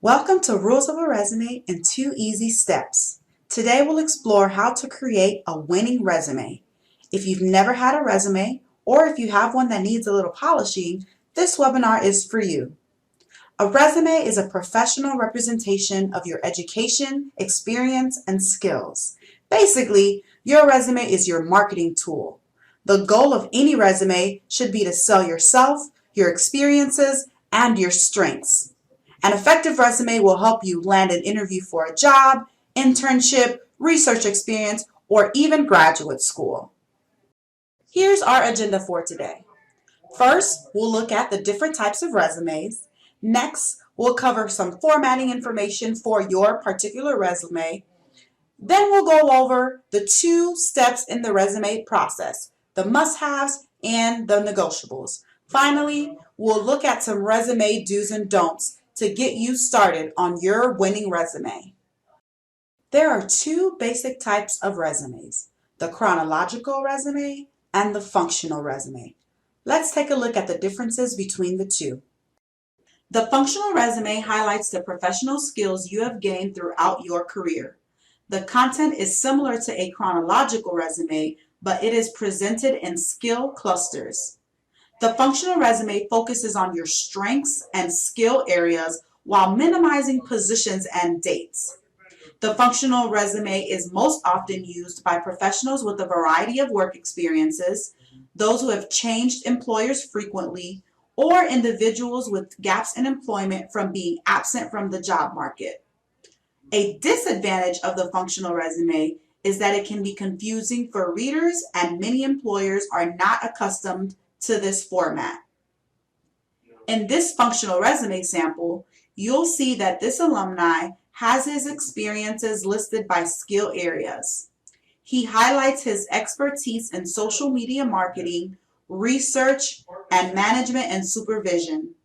Welcome to Rules of a Resume in 2 Easy Steps. Today we'll explore how to create a winning resume. If you've never had a resume, or if you have one that needs a little polishing, this webinar is for you. A resume is a professional representation of your education, experience, and skills. Basically, your resume is your marketing tool. The goal of any resume should be to sell yourself, your experiences, and your strengths. An effective resume will help you land an interview for a job, internship, research experience, or even graduate school. Here's our agenda for today. First, we'll look at the different types of resumes. Next, we'll cover some formatting information for your particular resume. Then we'll go over the 2 steps in the resume process, the must-haves and the negotiables. Finally, we'll look at some resume do's and don'ts to get you started on your winning resume. There are 2 basic types of resumes, the chronological resume and the functional resume. Let's take a look at the differences between the 2. The functional resume highlights the professional skills you have gained throughout your career. The content is similar to a chronological resume, but it is presented in skill clusters. The functional resume focuses on your strengths and skill areas while minimizing positions and dates. The functional resume is most often used by professionals with a variety of work experiences, those who have changed employers frequently, or individuals with gaps in employment from being absent from the job market. A disadvantage of the functional resume is that it can be confusing for readers, and many employers are not accustomed to this format. In this functional resume sample, you'll see that this alumni has his experiences listed by skill areas. He highlights his expertise in social media marketing, research, and management and supervision.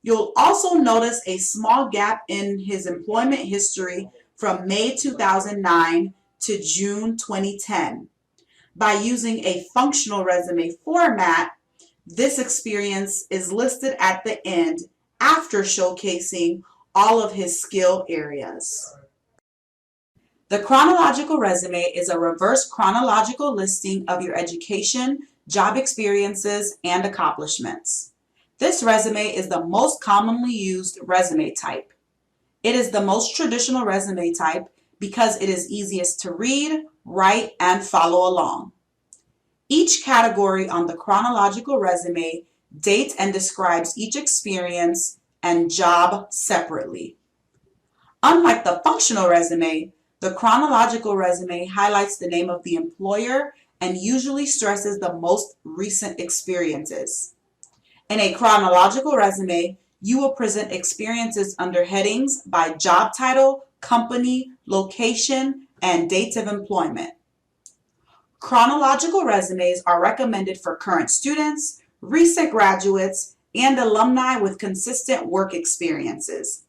You'll also notice a small gap in his employment history from May 2009 to June 2010. By using a functional resume format, this experience is listed at the end after showcasing all of his skill areas. The chronological resume is a reverse chronological listing of your education, job experiences, and accomplishments. This resume is the most commonly used resume type. It is the most traditional resume type because it is easiest to read, write, and follow along. Each category on the chronological resume dates and describes each experience and job separately. Unlike the functional resume, the chronological resume highlights the name of the employer and usually stresses the most recent experiences. In a chronological resume, you will present experiences under headings by job title, company, location, and dates of employment. Chronological resumes are recommended for current students, recent graduates, and alumni with consistent work experiences.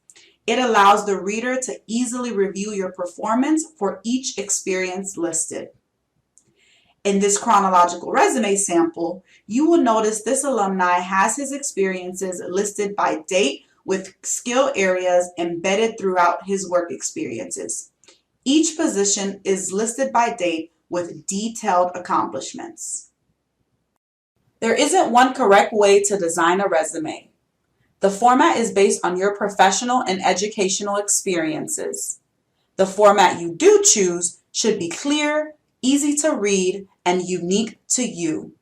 It allows the reader to easily review your performance for each experience listed. In this chronological resume sample, you will notice this alumni has his experiences listed by date with skill areas embedded throughout his work experiences. Each position is listed by date with detailed accomplishments. There isn't one correct way to design a resume. The format is based on your professional and educational experiences. The format you do choose should be clear, easy to read, and unique to you.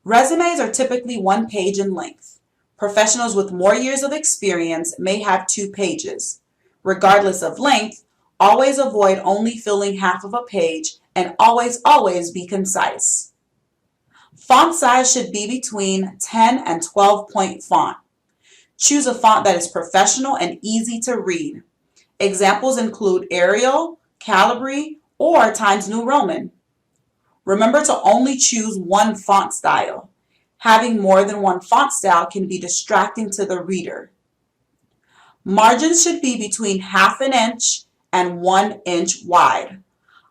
Resumes are typically 1 page in length. Professionals with more years of experience may have 2 pages. Regardless of length, always avoid only filling half of a page, and always be concise. Font size should be between 10 and 12 point font. Choose a font that is professional and easy to read. Examples include Arial, Calibri, or Times New Roman. Remember to only choose 1 font style. Having more than 1 font style can be distracting to the reader. Margins should be between 1/2 inch and 1 inch wide.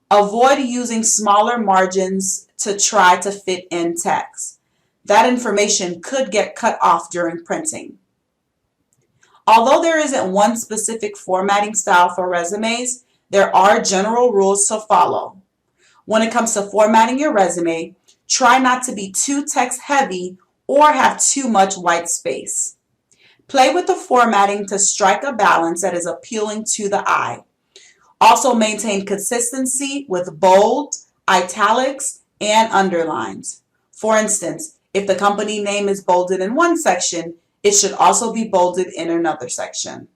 Avoid using smaller margins to try to fit in text. That information could get cut off during printing. Although there isn't one specific formatting style for resumes, there are general rules to follow. When it comes to formatting your resume, try not to be too text heavy or have too much white space. Play with the formatting to strike a balance that is appealing to the eye. Also maintain consistency with bold, italics, and underlines. For instance, if the company name is bolded in one section, it should also be bolded in another section.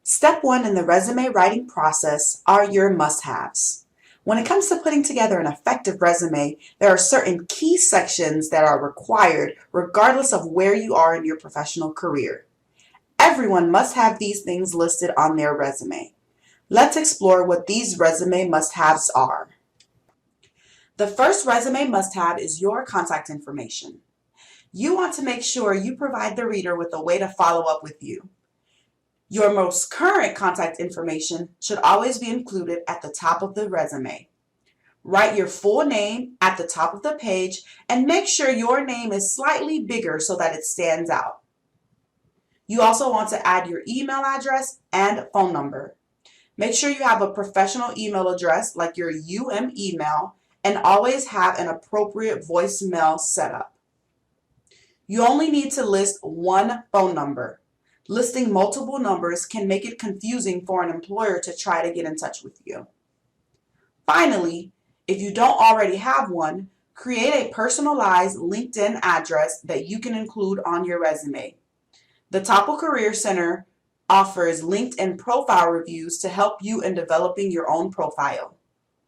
Step 1 in the resume writing process are your must-haves. When it comes to putting together an effective resume, there are certain key sections that are required regardless of where you are in your professional career. Everyone must have these things listed on their resume. Let's explore what these resume must-haves are. The first resume must-have is your contact information. You want to make sure you provide the reader with a way to follow up with you. Your most current contact information should always be included at the top of the resume. Write your full name at the top of the page and make sure your name is slightly bigger so that it stands out. You also want to add your email address and phone number. Make sure you have a professional email address like your email and always have an appropriate voicemail setup. You only need to list one phone number. Listing multiple numbers can make it confusing for an employer to try to get in touch with you. Finally, if you don't already have one, create a personalized LinkedIn address that you can include on your resume. The Toppel Career Center offers LinkedIn profile reviews to help you in developing your own profile.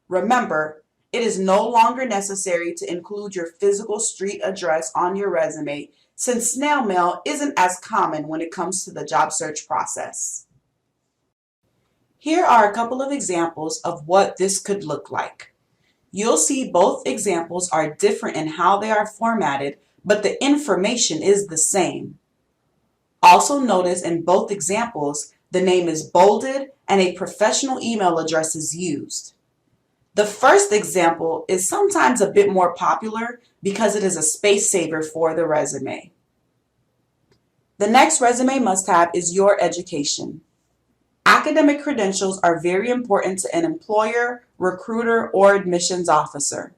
Remember, it is no longer necessary to include your physical street address on your resume since snail mail isn't as common when it comes to the job search process. Here are a couple of examples of what this could look like. You'll see both examples are different in how they are formatted, but the information is the same. Also notice in both examples, the name is bolded and a professional email address is used. The first example is sometimes a bit more popular because it is a space saver for the resume. The next resume must-have is your education. Academic credentials are very important to an employer, recruiter, or admissions officer,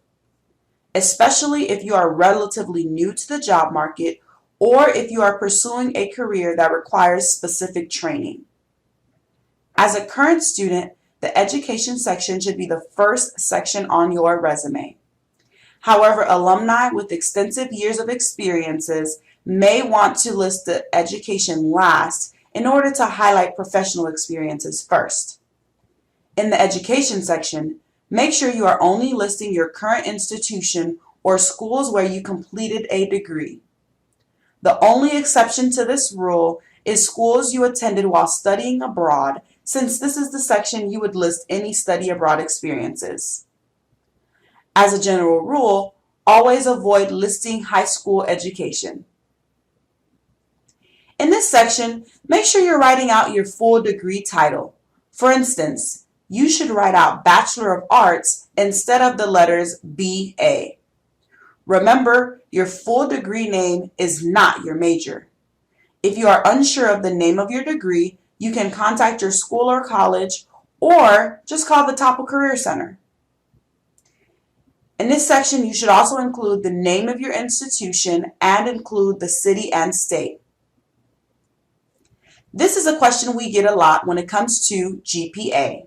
especially if you are relatively new to the job market or if you are pursuing a career that requires specific training. As a current student, the education section should be the first section on your resume. However, alumni with extensive years of experiences may want to list the education last in order to highlight professional experiences first. In the education section, make sure you are only listing your current institution or schools where you completed a degree. The only exception to this rule is schools you attended while studying abroad, since this is the section you would list any study abroad experiences. As a general rule, always avoid listing high school education. In this section, make sure you're writing out your full degree title. For instance, you should write out Bachelor of Arts instead of the letters BA. Remember, your full degree name is not your major. If you are unsure of the name of your degree, you can contact your school or college or just call the Toppel Career Center. In this section, you should also include the name of your institution and include the city and state. This is a question we get a lot when it comes to GPA.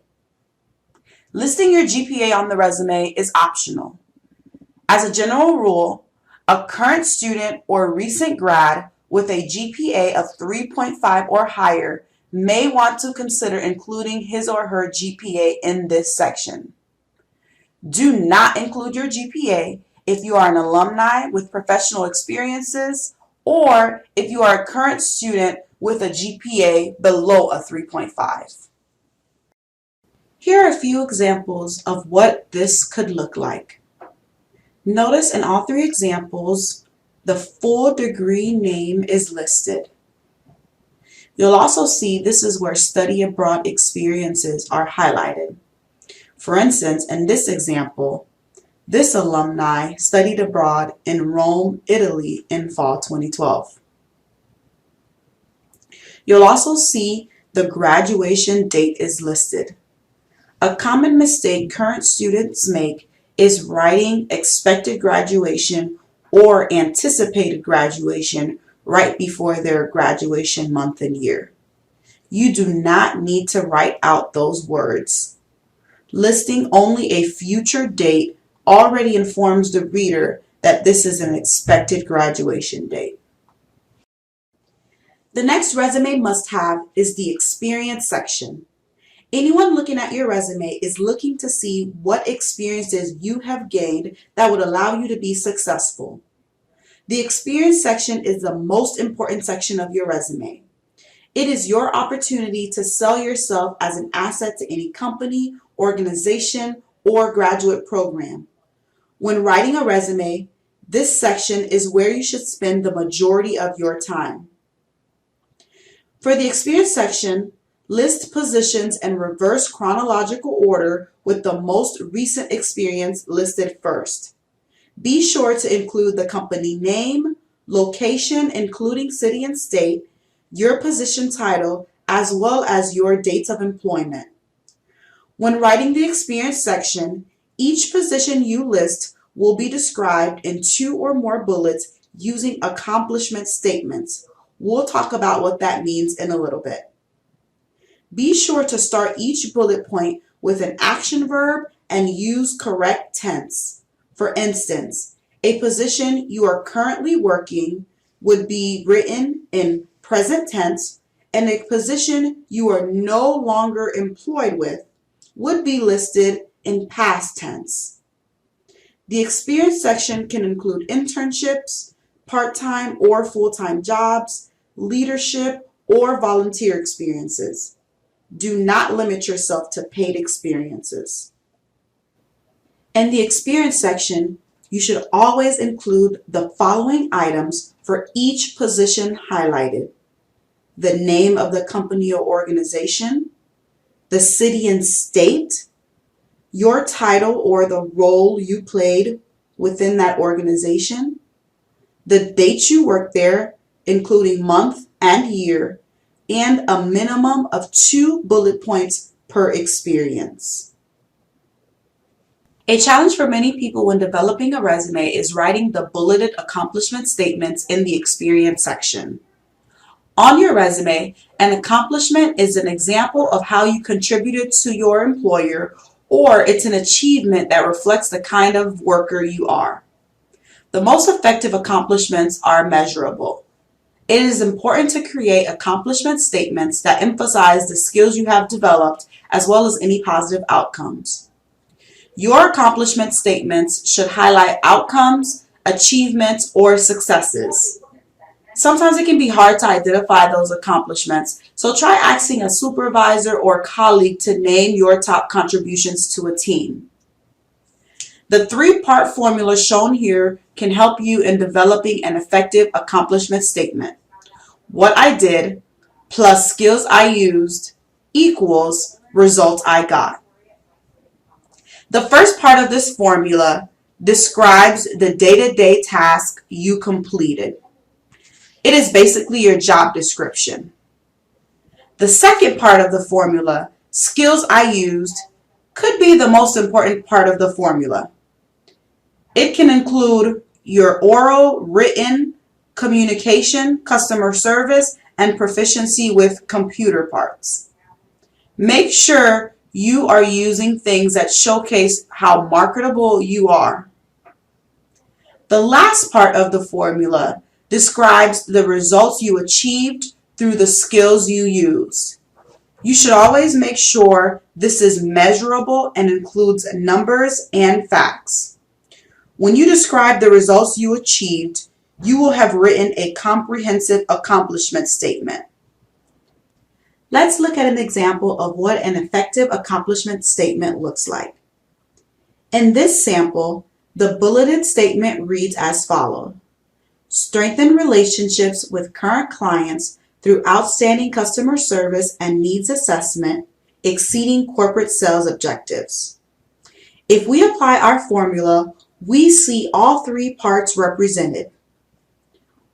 Listing your GPA on the resume is optional. As a general rule, a current student or recent grad with a GPA of 3.5 or higher may want to consider including his or her GPA in this section. Do not include your GPA if you are an alumni with professional experiences or if you are a current student with a GPA below a 3.5. Here are a few examples of what this could look like. Notice in all three examples, the full degree name is listed. You'll also see this is where study abroad experiences are highlighted. For instance, in this example, this alumni studied abroad in Rome, Italy in fall 2012. You'll also see the graduation date is listed. A common mistake current students make is writing expected graduation or anticipated graduation right before their graduation month and year. You do not need to write out those words. Listing only a future date already informs the reader that this is an expected graduation date. The next resume must-have is the experience section. Anyone looking at your resume is looking to see what experiences you have gained that would allow you to be successful. The experience section is the most important section of your resume. It is your opportunity to sell yourself as an asset to any company, organization, or graduate program. When writing a resume, this section is where you should spend the majority of your time. For the experience section, list positions in reverse chronological order with the most recent experience listed first. Be sure to include the company name, location including city and state, your position title, as well as your dates of employment. When writing the experience section, each position you list will be described in 2 or more bullets using accomplishment statements. We'll talk about what that means in a little bit. Be sure to start each bullet point with an action verb and use correct tense. For instance, a position you are currently working would be written in present tense, and a position you are no longer employed with would be listed in past tense. The experience section can include internships, part-time or full-time jobs, leadership, or volunteer experiences. Do not limit yourself to paid experiences. In the experience section, you should always include the following items for each position highlighted: the name of the company or organization, the city and state, your title or the role you played within that organization, the date you worked there, including month and year, and a minimum of 2 bullet points per experience. A challenge for many people when developing a resume is writing the bulleted accomplishment statements in the experience section. On your resume, an accomplishment is an example of how you contributed to your employer, or it's an achievement that reflects the kind of worker you are. The most effective accomplishments are measurable. It is important to create accomplishment statements that emphasize the skills you have developed as well as any positive outcomes. Your accomplishment statements should highlight outcomes, achievements, or successes. Sometimes it can be hard to identify those accomplishments, so try asking a supervisor or colleague to name your top contributions to a team. The 3-part formula shown here can help you in developing an effective accomplishment statement. What I did plus skills I used equals results I got. The first part of this formula describes the day-to-day task you completed. It is basically your job description. The second part of the formula, skills I used, could be the most important part of the formula. It can include your oral, written, communication, customer service, and proficiency with computer parts. Make sure you are using things that showcase how marketable you are. The last part of the formula describes the results you achieved through the skills you used. You should always make sure this is measurable and includes numbers and facts. When you describe the results you achieved, you will have written a comprehensive accomplishment statement. Let's look at an example of what an effective accomplishment statement looks like. In this sample, the bulleted statement reads as follows: strengthen relationships with current clients through outstanding customer service and needs assessment, exceeding corporate sales objectives. If we apply our formula, we see all three parts represented.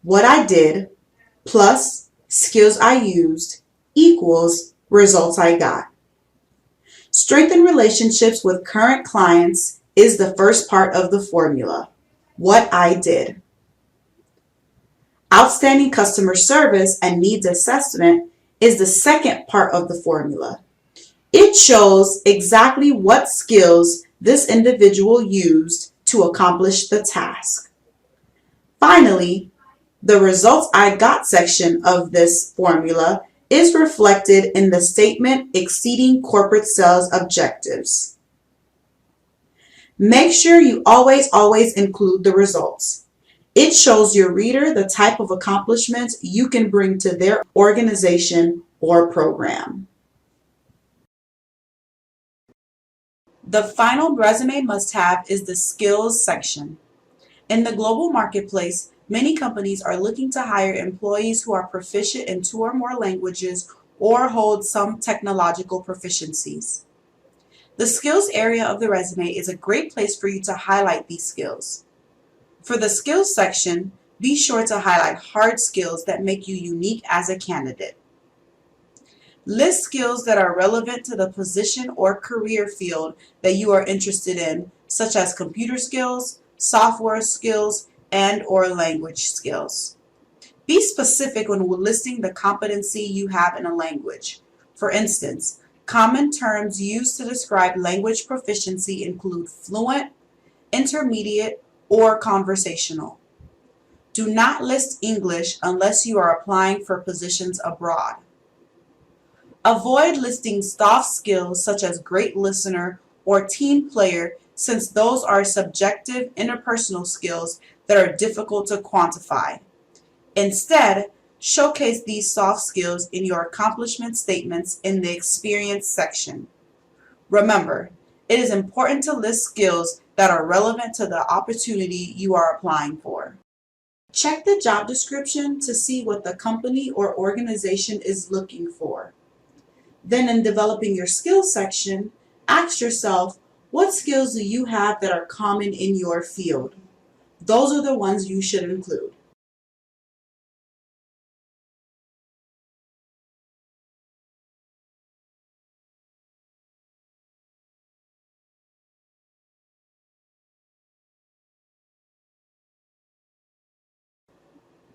What I did plus skills I used equals results I got. Strengthen relationships with current clients is the first part of the formula. What I did. Outstanding customer service and needs assessment is the second part of the formula. It shows exactly what skills this individual used to accomplish the task. Finally, the results I got section of this formula is reflected in the statement exceeding corporate sales objectives. Make sure you always include the results. It shows your reader the type of accomplishments you can bring to their organization or program. The final resume must-have is the skills section. In the global marketplace, many companies are looking to hire employees who are proficient in 2 or more languages or hold some technological proficiencies. The skills area of the resume is a great place for you to highlight these skills. For the skills section, be sure to highlight hard skills that make you unique as a candidate. List skills that are relevant to the position or career field that you are interested in, such as computer skills, software skills, and/or language skills. Be specific when listing the competency you have in a language. For instance, common terms used to describe language proficiency include fluent, intermediate, or conversational. Do not list English unless you are applying for positions abroad. Avoid listing soft skills such as great listener or team player, since those are subjective interpersonal skills that are difficult to quantify. Instead, showcase these soft skills in your accomplishment statements in the experience section. Remember, it is important to list skills that are relevant to the opportunity you are applying for. Check the job description to see what the company or organization is looking for. Then in developing your skills section, ask yourself, what skills do you have that are common in your field? Those are the ones you should include.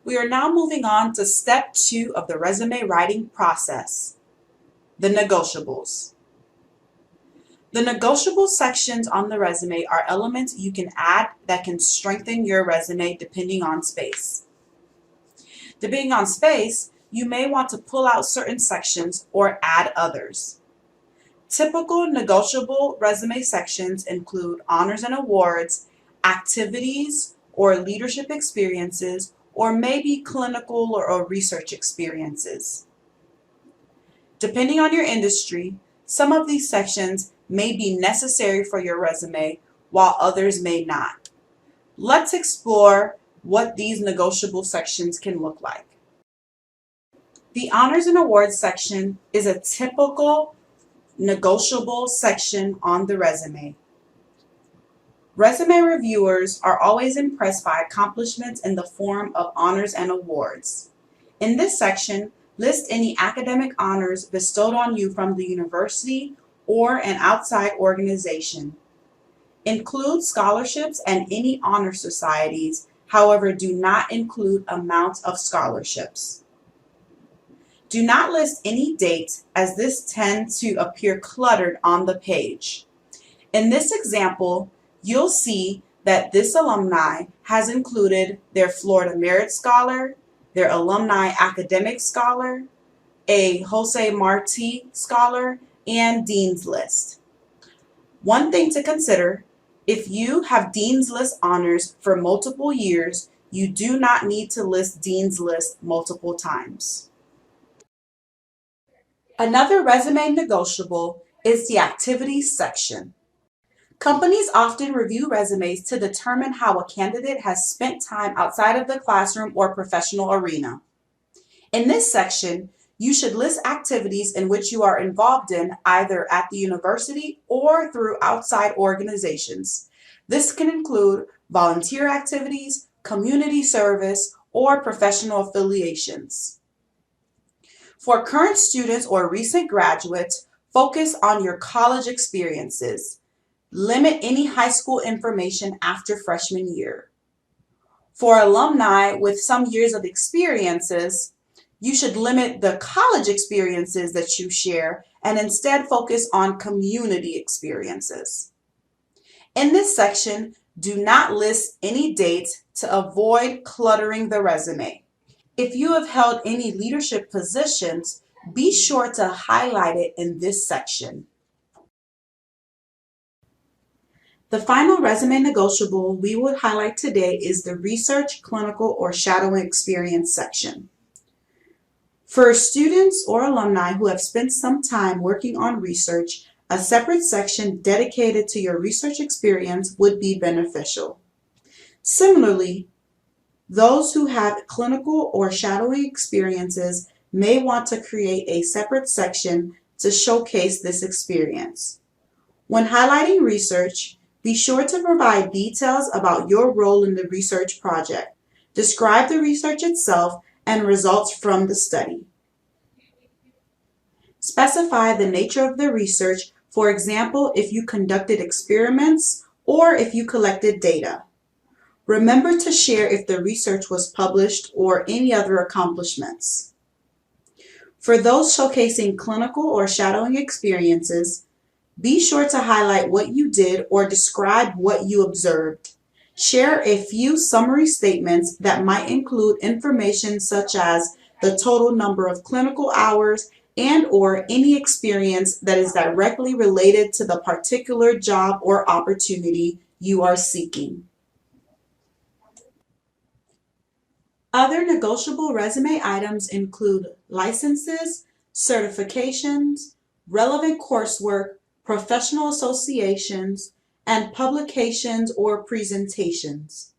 We are now moving on to step 2 of the resume writing process, the negotiables. The negotiable sections on the resume are elements you can add that can strengthen your resume depending on space. Depending on space, you may want to pull out certain sections or add others. Typical negotiable resume sections include honors and awards, activities or leadership experiences, or maybe clinical or research experiences. Depending on your industry, some of these sections may be necessary for your resume, while others may not. Let's explore what these negotiable sections can look like. The honors and awards section is a typical negotiable section on the resume. Resume reviewers are always impressed by accomplishments in the form of honors and awards. In this section, list any academic honors bestowed on you from the university or an outside organization. Include scholarships and any honor societies, however, do not include amounts of scholarships. Do not list any dates, as this tends to appear cluttered on the page. In this example, you'll see that this alumni has included their Florida Merit Scholar, their Alumni Academic Scholar, a Jose Marti Scholar, and Dean's List. One thing to consider, if you have Dean's List honors for multiple years, you do not need to list Dean's List multiple times. Another resume negotiable is the activities section. Companies often review resumes to determine how a candidate has spent time outside of the classroom or professional arena. In this section, You should list activities in which you are involved in either at the university or through outside organizations. This can include volunteer activities, community service, or professional affiliations. For current students or recent graduates, focus on your college experiences. Limit any high school information after freshman year. For alumni with some years of experiences, you should limit the college experiences that you share and instead focus on community experiences. In this section, do not list any dates to avoid cluttering the resume. If you have held any leadership positions, be sure to highlight it in this section. The final resume negotiable we will highlight today is the research, clinical, or shadowing experience section. For students or alumni who have spent some time working on research, a separate section dedicated to your research experience would be beneficial. Similarly, those who have clinical or shadowing experiences may want to create a separate section to showcase this experience. When highlighting research, be sure to provide details about your role in the research project. Describe the research itself and results from the study. Specify the nature of the research, for example, if you conducted experiments or if you collected data. Remember to share if the research was published or any other accomplishments. For those showcasing clinical or shadowing experiences, be sure to highlight what you did or describe what you observed. Share a few summary statements that might include information such as the total number of clinical hours and/or any experience that is directly related to the particular job or opportunity you are seeking. Other negotiable resume items include licenses, certifications, relevant coursework, professional associations, and publications or presentations.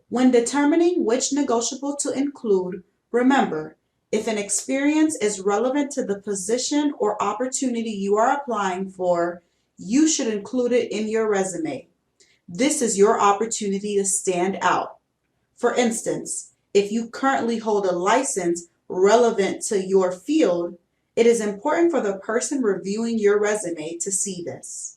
When determining which negotiable to include, remember, if an experience is relevant to the position or opportunity you are applying for, you should include it in your resume. This is your opportunity to stand out. For instance, if you currently hold a license relevant to your field, it is important for the person reviewing your resume to see this.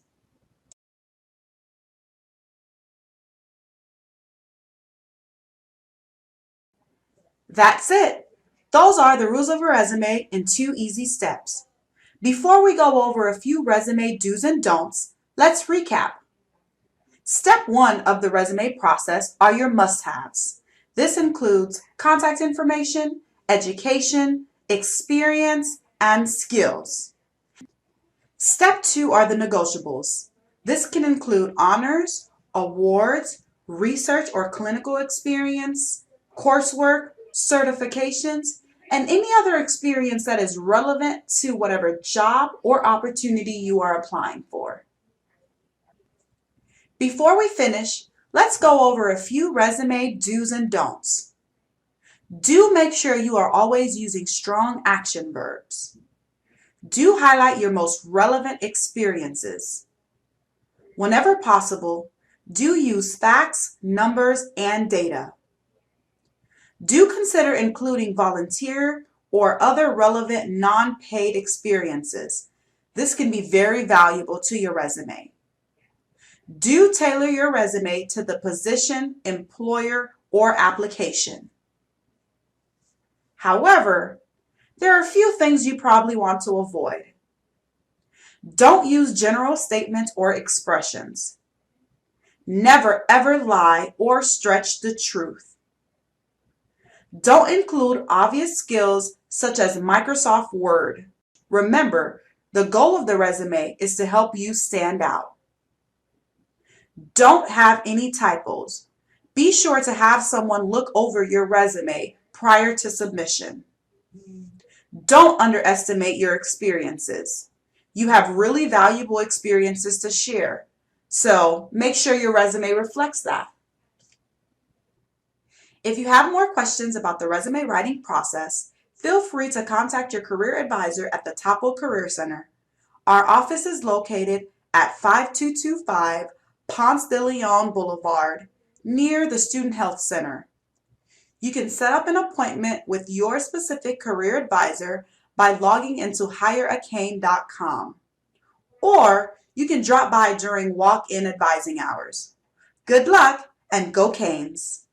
That's it. Those are the rules of a resume in 2 easy steps. Before we go over a few resume do's and don'ts, let's recap. Step 1 of the resume process are your must-haves. This includes contact information, education, experience, and skills. Step 2 are the negotiables. This can include honors, awards, research or clinical experience, coursework, certifications, and any other experience that is relevant to whatever job or opportunity you are applying for. Before we finish, let's go over a few resume do's and don'ts. Do make sure you are always using strong action verbs. Do highlight your most relevant experiences. Whenever possible, do use facts, numbers, and data. Do consider including volunteer or other relevant non-paid experiences. This can be very valuable to your resume. Do tailor your resume to the position, employer, or application. However, there are a few things you probably want to avoid. Don't use general statements or expressions. Never ever lie or stretch the truth. Don't include obvious skills such as Microsoft Word. Remember, the goal of the resume is to help you stand out. Don't have any typos. Be sure to have someone look over your resume prior to submission. Don't underestimate your experiences. You have really valuable experiences to share, so make sure your resume reflects that. If you have more questions about the resume writing process, feel free to contact your career advisor at the Toppel Career Center. Our office is located at 5225 Ponce de Leon Boulevard, near the Student Health Center. You can set up an appointment with your specific career advisor by logging into hireacane.com, or you can drop by during walk-in advising hours. Good luck and go Canes!